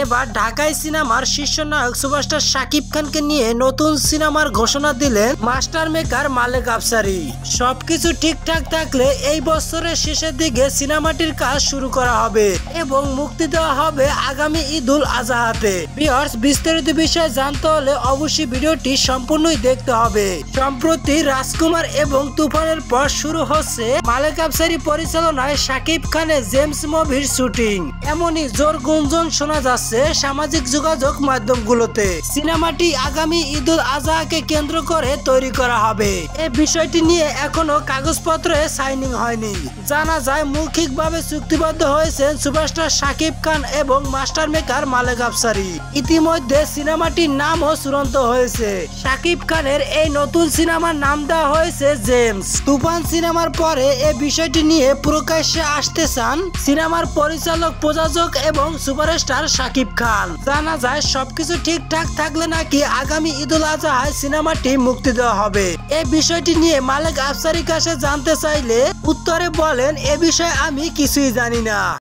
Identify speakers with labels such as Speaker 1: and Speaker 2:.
Speaker 1: এবার ঢাকায় সিনেমার শীর্ষ নায়ক সুপারস্টার শাকিব খানকে নিয়ে নতুন সিনেমার ঘোষণা দিলেন মাস্টার মেকার মালেক আফসারী। সবকিছু ঠিকঠাক থাকলে এই বছরের শেষের দিকে সিনেমাটির কাজ শুরু করা হবে এবং মুক্তি দেওয়া হবে আগামী ঈদুল আজহাতে। ভিউয়ার্স, বিস্তারিত বিষয় জানতে হলে অবশ্যই ভিডিওটি সম্পূর্ণই দেখতে হবে। সম্প্রতি রাজকুমার এবং তুফানের পর শুরু হচ্ছে মালেক আফসারী পরিচালনায় শাকিব খানের জেমস মুভির শুটিং। এমনই জোর গুঞ্জন শোনা যাচ্ছে সামাজিক যোগাযোগ মাধ্যমগুলোতে। সিনেমাটি আগামী ঈদুল আজহাকে কেন্দ্র করে তৈরি করা হবে। এই বিষয়টি নিয়ে এখনো কাগজপত্রে সাইনিং হয়নি। জানা যায় মৌখিকভাবে চুক্তিবদ্ধ হয়েছেন সুপারস্টার শাকিব খান এবং মাস্টার মেকার মালেক আফসারী। ইতিমধ্যে সিনেমাটির নামও চূড়ান্ত হয়েছে। শাকিব খানের এই নতুন সিনেমার নাম দেওয়া হয়েছে জেমস। তুফান সিনেমার পরে এই বিষয়টি নিয়ে প্রকাশ্যে আসতে চান সিনেমার পরিচালক, প্রযোজক এবং সুপারস্টার শাকিব খান। জানা যায় সবকিছু ঠিকঠাক থাকলে নাকি আগামী ঈদুল আজহায় সিনেমাটি মুক্তি দেওয়া হবে। এই বিষয়টি নিয়ে মালেক আফসারীর কাছে জানতে চাইলে উত্তরে বলেন, এ বিষয়ে আমি কিছুই জানি না।